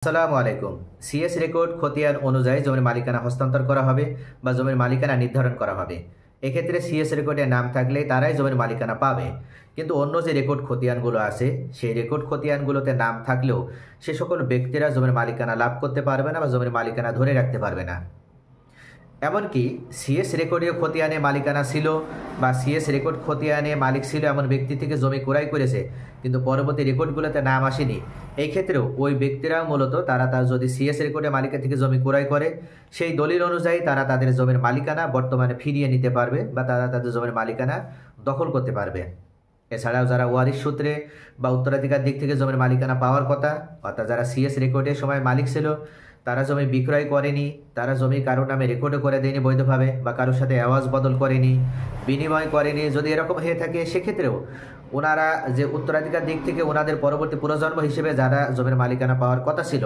আসসালামু আলাইকুম। CS record খতিয়ান অনুযায়ী জমির মালিকানা হস্তান্তর করা হবে বা জমির মালিকানা নির্ধারণ করা হবে। এক্ষেত্রে সিএস রেকর্ডে নাম থাকলে তারাই জমির মালিকানা পাবে। কিন্তু অন্য যে রেকর্ড খতিয়ানগুলো আছে সেই রেকর্ড খতিয়ানগুলোতে নাম থাকলেও সে সকল ব্যক্তিরা জমির মালিকানা লাভ করতে পারবে না বা জমির মালিকানা ধরে রাখতে পারবে না। এমনকি সিএস রেকর্ডীয় খতিয়ানে মালিকানা ছিল বা সিএস রেকর্ড খতিয়ানে মালিক ছিল এমন ব্যক্তি থেকে জমি ক্রয় করেছে কিন্তু পরবর্তী রেকর্ডগুলোতে নাম আসেনি, এই ক্ষেত্রেও ওই ব্যক্তিরা মূলত তারা যদি সিএস রেকর্ডে মালিকের থেকে জমি ক্রয় করে সেই দলিল অনুযায়ী তারা তাদের জমির মালিকানা বর্তমানে ফিরিয়ে নিতে পারবে বা তারা তাদের জমির মালিকানা দখল করতে পারবে। এছাড়াও যারা ওয়ারিশ সূত্রে বা উত্তরাধিকার দিক থেকে জমির মালিকানা পাওয়ার কথা, অর্থাৎ যারা সিএস রেকর্ডের সময় মালিক ছিল তারা জমি বিক্রয় করেনি, তারা জমি কারোর নামে রেকর্ডও করে দেয়নি বৈধভাবে বা কারোর সাথে আওয়াজ বদল করেনি, বিনিময় করেনি, যদি এরকম হয়ে থাকে সেক্ষেত্রেও ওনারা যে উত্তরাধিকার দিক থেকে ওনাদের পরবর্তী পুনর্জন্ম হিসেবে যারা জমির মালিকানা পাওয়ার কথা ছিল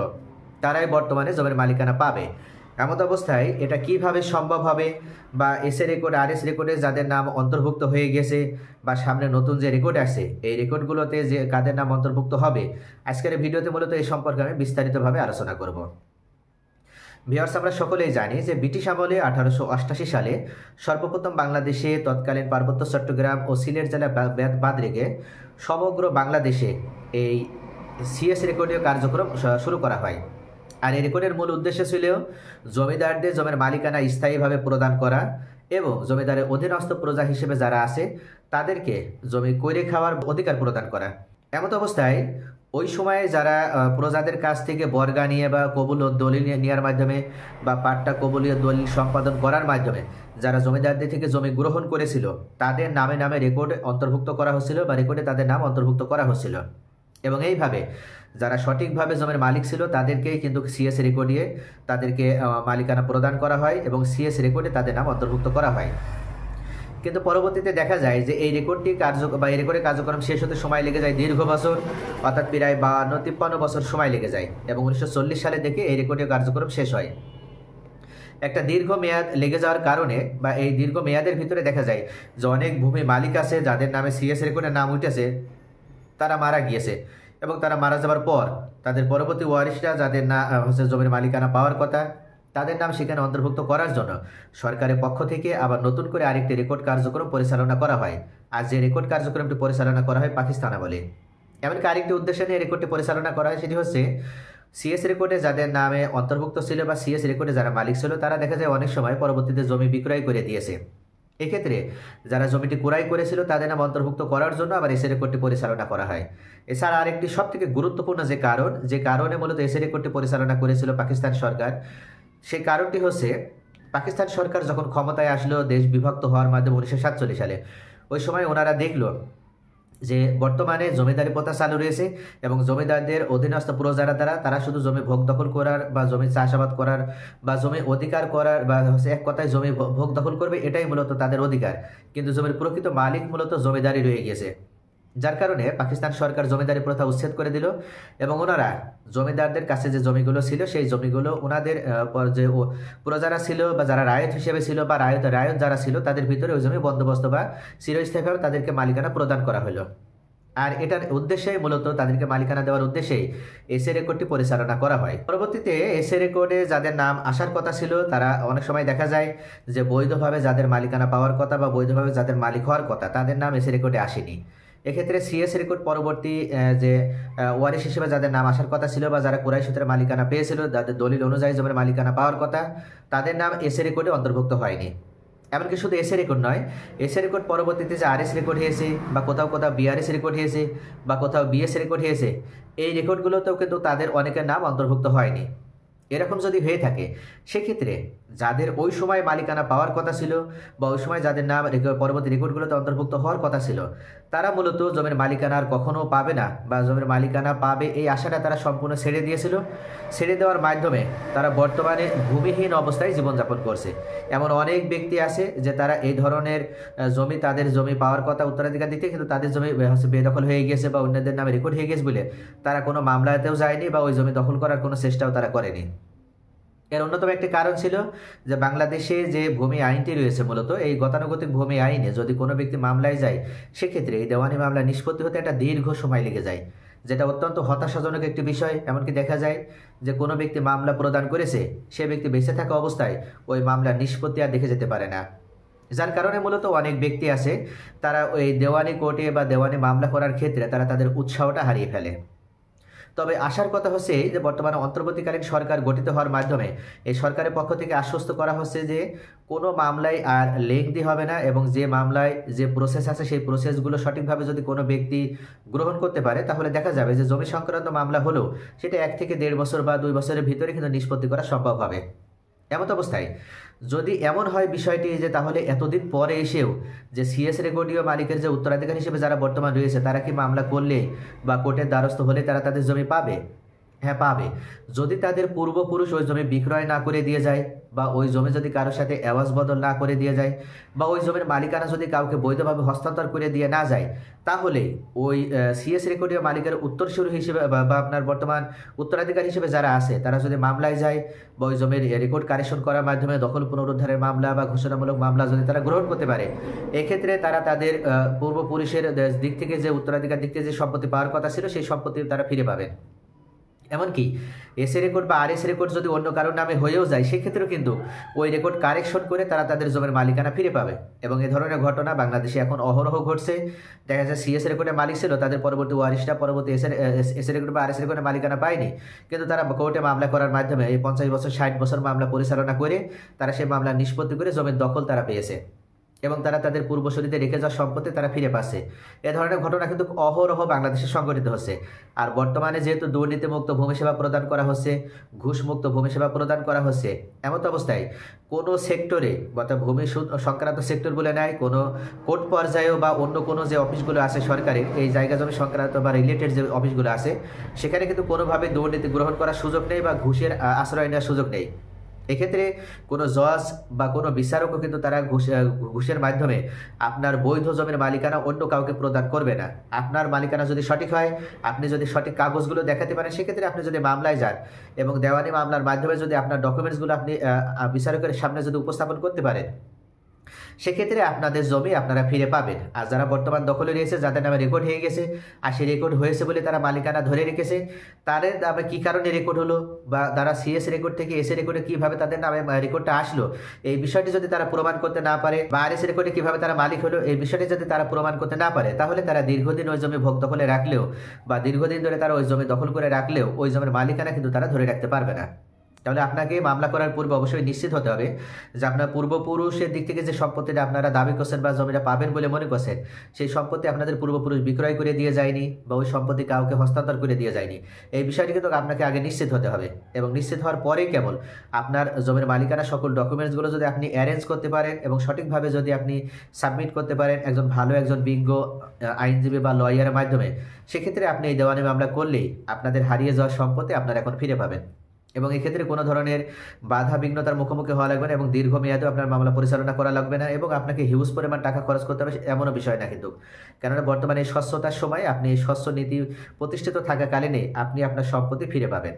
তারাই বর্তমানে জমির মালিকানা পাবে। এমত অবস্থায় এটা কিভাবে সম্ভব হবে বা এসএ রেকর্ড আর এস রেকর্ডে যাদের নাম অন্তর্ভুক্ত হয়ে গেছে বা সামনে নতুন যে রেকর্ড আছে এই রেকর্ডগুলোতে যে কাদের নাম অন্তর্ভুক্ত হবে, আজকের ভিডিওতে মূলত এই সম্পর্কে আমি বিস্তারিতভাবে আলোচনা করব। ভিউয়ার্স, আমরা সকলেই জানি যে ব্রিটিশ আমলে 1888 সালে সর্বপ্রথম বাংলাদেশে তৎকালীন পার্বত্য চট্টগ্রাম ও সিলেট জেলা বাদ রেখে সমগ্র বাংলাদেশে এই সিএস রেকর্ডীয় কার্যক্রম শুরু করা হয়। আর এই রেকর্ডের মূল উদ্দেশ্য ছিল জমিদারদের জমির মালিকানা স্থায়ীভাবে প্রদান করা এবং জমিদারের অধীনস্থ প্রজা হিসেবে যারা আছে তাদেরকে জমি কইরে খাওয়ার অধিকার প্রদান করা। এমত অবস্থায় ওই সময়ে যারা প্রজাদের কাছ থেকে বর্গা নিয়ে বা কবুল দলিল নেওয়ার মাধ্যমে বা পাট্টা কবুলীয় দলিল সম্পাদন করার মাধ্যমে যারা জমিদারদের থেকে জমি গ্রহণ করেছিল তাদের নামে নামে রেকর্ডে অন্তর্ভুক্ত করা হচ্ছিল বা রেকর্ডে তাদের নাম অন্তর্ভুক্ত করা হচ্ছিল এবং এইভাবে যারা সঠিকভাবে জমির মালিক ছিল তাদেরকেই কিন্তু সিএস রেকর্ডে তাদেরকে মালিকানা প্রদান করা হয় এবং সিএস রেকর্ডে তাদের নাম অন্তর্ভুক্ত করা হয়। কিন্তু পরবর্তীতে দেখা যায় যে এই রেকর্ডটি এই রেকর্ডের কার্যক্রম শেষ হতে সময় লেগে যায় দীর্ঘ বছর, অর্থাৎ প্রায় 52-53 বছর সময় লেগে যায় এবং 1940 সালে থেকে এই রেকর্ডের কার্যক্রম শেষ হয়। একটা দীর্ঘ মেয়াদ লেগে যাওয়ার কারণে বা এই দীর্ঘ মেয়াদের ভিতরে দেখা যায় যে অনেক ভূমি মালিক আছে যাদের নামে সিএস রেকর্ডের নাম উঠেছে তারা মারা গিয়েছে এবং তারা মারা যাওয়ার পর তাদের পরবর্তী ওয়ারিশরা যাদের না জমির মালিকানা পাওয়ার কথা তাদের নাম সেখানে অন্তর্ভুক্ত করার জন্য সরকারের পক্ষ থেকে আবার নতুন করে আরেকটি রেকর্ড কার্যক্রম পরিচালনা করা হয়। আর যে রেকর্ড কার্যক্রমটি পরিচালনা করা হয় পাকিস্তান আমলে। এমনকি আরেকটি উদ্দেশ্য নিয়ে রেকর্ডটি পরিচালনা করা হয়, সেটি হচ্ছে সিএস রেকর্ডে যাদের নামে অন্তর্ভুক্ত ছিল বা সিএস রেকর্ডে যারা মালিক ছিল তারা দেখা যায় অনেক সময় পরবর্তীতে জমি বিক্রয় করে দিয়েছে। এক্ষেত্রে যারা জমিটি ক্রয় করেছিল তাদের নাম অন্তর্ভুক্ত করার জন্য আবার এসএ রেকর্ডটি পরিচালনা করা হয়। এছাড়া আরেকটি সবথেকে গুরুত্বপূর্ণ যে কারণে মূলত এসএ রেকর্ডটি পরিচালনা করেছিল পাকিস্তান সরকার, সেই কারণটি হচ্ছে পাকিস্তান সরকার যখন ক্ষমতায় আসলো দেশ বিভক্ত হওয়ার মাধ্যমে 1947 সালে, ওই সময় ওনারা দেখলো যে বর্তমানে জমিদারি প্রথা চালু রয়েছে এবং জমিদারদের অধীনস্থ প্রজারা তারা শুধু জমি ভোগ দখল করার বা জমি চাষাবাদ করার বা জমি অধিকার করার বা এক কথায় জমি ভোগ দখল করবে এটাই মূলত তাদের অধিকার, কিন্তু জমির প্রকৃত মালিক মূলত জমিদারি রয়ে গেছে। যার কারণে পাকিস্তান সরকার জমিদারি প্রথা উচ্ছেদ করে দিল এবং ওনারা জমিদারদের কাছে যে জমিগুলো ছিল সেই জমিগুলো ওনাদের যে প্রজারা ছিল বা যারা রায়ত হিসেবে ছিল বা রায়ত যারা ছিল তাদের ভিতরে ওই জমি বন্দোবস্ত বা চিরস্থায়ীভাবে তাদেরকে মালিকানা প্রদান করা হলো। আর এটার উদ্দেশ্যেই মূলত তাদেরকে মালিকানা দেওয়ার উদ্দেশ্যেই এসএ রেকর্ডটি পরিচালনা করা হয়। পরবর্তীতে এসএ রেকর্ডে যাদের নাম আসার কথা ছিল তারা অনেক সময় দেখা যায় যে বৈধভাবে যাদের মালিকানা পাওয়ার কথা বা বৈধভাবে যাদের মালিক হওয়ার কথা তাদের নাম এসএ রেকর্ডে আসেনি। এক্ষেত্রে সিএস রেকর্ড পরবর্তী যে ওয়ারিশ হিসেবে যাদের নাম আসার কথা ছিল বা যারা কুরাই সূত্রে মালিকানা পেয়েছিল যাদের দলিল অনুযায়ী জমির মালিকানা পাওয়ার কথা তাদের নাম এসএ রেকর্ডে অন্তর্ভুক্ত হয়নি। এমনকি শুধু এসএ রেকর্ড নয়, এসএ রেকর্ড পরবর্তীতে যে আরএস রেকর্ড হয়েছে বা কোথাও কোথাও বিআরএস রেকর্ড হয়েছে বা কোথাও বিএস রেকর্ড হয়েছে, এই রেকর্ডগুলোতেও কিন্তু তাদের অনেকের নাম অন্তর্ভুক্ত হয়নি। এরকম যদি হয়ে থাকে সেক্ষেত্রে যাদের ওই সময় মালিকানা পাওয়ার কথা ছিল বা ওই সময় যাদের নাম পরবর্তী রেকর্ডগুলোতে অন্তর্ভুক্ত হওয়ার কথা ছিল তারা মূলত জমির মালিকানা আর কখনো পাবে না বা জমির মালিকানা পাবে এই আশাটা তারা সম্পূর্ণ ছেড়ে দিয়েছিল। ছেড়ে দেওয়ার মাধ্যমে তারা বর্তমানে ভূমিহীন অবস্থায় জীবনযাপন করছে। এমন অনেক ব্যক্তি আছে যে তারা এই ধরনের তাদের জমি পাওয়ার কথা উত্তরাধিকার দিতে, কিন্তু তাদের জমি বেদখল হয়ে গেছে বা অন্যদের নামে রেকর্ড হয়ে গেছে বলে তারা কোনো মামলাতেও যায়নি বা ওই জমি দখল করার কোনো চেষ্টাও তারা করেনি। এর অন্যতম একটি কারণ ছিল যে বাংলাদেশে যে ভূমি আইনটি রয়েছে মূলত এই গতানুগতিক ভূমি আইনে যদি কোনো ব্যক্তি মামলায় যায় সেক্ষেত্রে এই দেওয়ানি মামলা নিষ্পত্তি হতে একটা দীর্ঘ সময় লেগে যায়। যেটা অত্যন্ত হতাশাজনক একটি বিষয়। এমনকি দেখা যায় যে কোনো ব্যক্তি মামলা প্রদান করেছে, সে ব্যক্তি বেঁচে থাকা অবস্থায় ওই মামলার নিষ্পত্তি আর দেখে যেতে পারে না। যার কারণে মূলত অনেক ব্যক্তি আছে, তারা ওই দেওয়ানি কোর্টে বা দেওয়ানি মামলা করার ক্ষেত্রে তারা তাদের উৎসাহটা হারিয়ে ফেলে। তবে আসার কথা হচ্ছে এই যে বর্তমানে অন্তর্বর্তীকালীন সরকার গঠিত হওয়ার মাধ্যমে এই সরকারের পক্ষ থেকে আশ্বস্ত করা হচ্ছে যে কোনো মামলায় আর লেংদি হবে না, এবং যে মামলায় যে প্রসেস আছে সেই প্রসেসগুলো সঠিকভাবে যদি কোনো ব্যক্তি গ্রহণ করতে পারে, তাহলে দেখা যাবে যে জমি সংক্রান্ত মামলা হলেও সেটা 1 থেকে 1.5 বছর বা 2 বছরের ভিতরে কিন্তু নিষ্পত্তি করা সম্ভব হবে। এমত অবস্থায় যদি এমন হয় বিষয়টি যে তাহলে এতদিন পরে এসেও যে সিএস রেকর্ডীয় মালিকের যে উত্তরাধিকার হিসেবে যারা বর্তমান রয়েছে, তারা কি মামলা করলে বা কোর্টের দ্বারস্থ হলে তারা তাদের জমি পাবে? হ্যাঁ, পাবে। যদি তাদের পূর্বপুরুষ ওই জমি বিক্রয় না করে দিয়ে যায়, বা ওই জমি যদি কারোর সাথে এওয়াজ বদল না করে দিয়ে যায়, বা ওই জমির মালিকানা যদি কাউকে বৈধভাবে হস্তান্তর করে দিয়ে না যায়, তাহলে ওই সিএস রেকর্ডীয় মালিকের উত্তরসূরি হিসেবে বা আপনার বর্তমান উত্তরাধিকার হিসেবে যারা আছে, তারা যদি মামলায় যায় বা ওই জমির রেকর্ড কারেকশন করার মাধ্যমে দখল পুনরুদ্ধারের মামলা বা ঘোষণামূলক মামলা যদি তারা গ্রহণ করতে পারে, এক্ষেত্রে তারা তাদের পূর্বপুরুষের দিক থেকে যে উত্তরাধিকার দিক থেকে যে সম্পত্তি পাওয়ার কথা ছিল, সেই সম্পত্তি তারা ফিরে পাবেন। এমনকি এসএ রেকর্ড বা আরএস রেকর্ড যদি অন্য কারোর নামে হয়েও যায়, সেক্ষেত্রেও কিন্তু ওই রেকর্ড কারেকশন করে তারা তাদের জমির মালিকানা ফিরে পাবে। এবং এ ধরনের ঘটনা বাংলাদেশে এখন অহরহ ঘটছে। দেখা যায় সিএস রেকর্ডের মালিক ছিল, তাদের পরবর্তী ওয়ারিশরা পরবর্তী এসএ রেকর্ড বা আরএস রেকর্ডের মালিকানা পায়নি, কিন্তু তারা কোর্টে মামলা করার মাধ্যমে এই 50 বছর 60 বছর মামলা পরিচালনা করে তারা সেই মামলা নিষ্পত্তি করে জমির দখল তারা পেয়েছে, এবং তারা তাদের পূর্বসূরিতে রেখে যাওয়া সম্পত্তি তারা ফিরে পাচ্ছে। এ ধরনের ঘটনা কিন্তু অহরহ বাংলাদেশে সংঘটিত হচ্ছে। আর বর্তমানে যেহেতু দুর্নীতিমুক্ত ভূমি সেবা প্রদান করা হচ্ছে, ঘুষমুক্ত ভূমি সেবা প্রদান করা হচ্ছে, এমত অবস্থায় কোনো সেক্টরে, অর্থাৎ ভূমি সংক্রান্ত সেক্টর বলে নাই, কোনো কোর্ট পর্যায়েও বা অন্য কোনো যে অফিসগুলো আছে সরকারের, এই জায়গা জমি সংক্রান্ত বা রিলেটেড যে অফিসগুলো আছে, সেখানে কিন্তু কোনোভাবে দুর্নীতি গ্রহণ করার সুযোগ নেই বা ঘুষের আশ্রয় নেওয়ার সুযোগ নেই। এক্ষেত্রে কোনো জজ বা কোনো বিচারকও কিন্তু তারা ঘুষের মাধ্যমে আপনার বৈধ জমির মালিকানা অন্য কাউকে প্রদান করবে না। আপনার মালিকানা যদি সঠিক হয়, আপনি যদি সঠিক কাগজগুলো দেখাতে পারেন, সেক্ষেত্রে আপনি যদি মামলায় যান এবং দেওয়ানি মামলার মাধ্যমে যদি আপনার ডকুমেন্টসগুলো আপনি বিচারকের সামনে যদি উপস্থাপন করতে পারেন, সেক্ষেত্রে আপনাদের জমি আপনারা ফিরে পাবেন। আর যারা বর্তমান দখলে রয়েছে, যাদের নামে রেকর্ড হয়ে গেছে আর সেই রেকর্ড হয়েছে বলে তারা মালিকানা ধরে রেখেছে, তাদের নামে কী কারণে রেকর্ড হলো বা তারা সিএস রেকর্ড থেকে এসএ রেকর্ডে কীভাবে তাদের নামে রেকর্ডটা আসলো, এই বিষয়টি যদি তারা প্রমাণ করতে না পারে, বা আরএস রেকর্ডে কীভাবে তারা মালিক হলো, এই বিষয়টি যদি তারা প্রমাণ করতে না পারে, তাহলে তারা দীর্ঘদিন ওই জমি ভোগ দখলে রাখলেও বা দীর্ঘদিন ধরে তারা ওই জমি দখল করে রাখলেও ওই জমির মালিকানা কিন্তু তারা ধরে রাখতে পারবে না। তাহলে আপনাকে মামলা করার পূর্বে অবশ্যই নিশ্চিত হতে হবে যে আপনার পূর্বপুরুষের দিক থেকে যে সম্পত্তিটা আপনারা দাবি করছেন বা জমিটা পাবেন বলে মনে করছেন, সেই সম্পত্তি আপনাদের পূর্বপুরুষ বিক্রয় করে দিয়ে যায়নি বা ওই সম্পত্তি কাউকে হস্তান্তর করে দিয়ে যায়নি। এই বিষয়টি কিন্তু আপনাকে আগে নিশ্চিত হতে হবে, এবং নিশ্চিত হওয়ার পরেই কেবল আপনার জমির মালিকানা সকল ডকুমেন্টসগুলো যদি আপনি অ্যারেঞ্জ করতে পারেন এবং সঠিকভাবে যদি আপনি সাবমিট করতে পারেন একজন বিজ্ঞ আইনজীবী বা লয়ারের মাধ্যমে, সেক্ষেত্রে আপনি এই দেওয়ানি মামলা করলেই আপনাদের হারিয়ে যাওয়া সম্পত্তি আপনারা এখন ফিরে পাবেন। এবং এক্ষেত্রে কোনো ধরনের বাধা বিঘ্নতার মুখোমুখি হওয়া লাগবে না, এবং দীর্ঘমেয়াদেও আপনার মামলা পরিচালনা করা লাগবে না, এবং আপনাকে হিউজ পরিমাণ টাকা খরচ করতে হবে এমনও বিষয় না কিন্তু। কেননা বর্তমানে এই স্বচ্ছতার সময় আপনি এই স্বচ্ছ নীতি প্রতিষ্ঠিত থাকাকালীনে আপনি আপনার সম্পত্তি ফিরে পাবেন।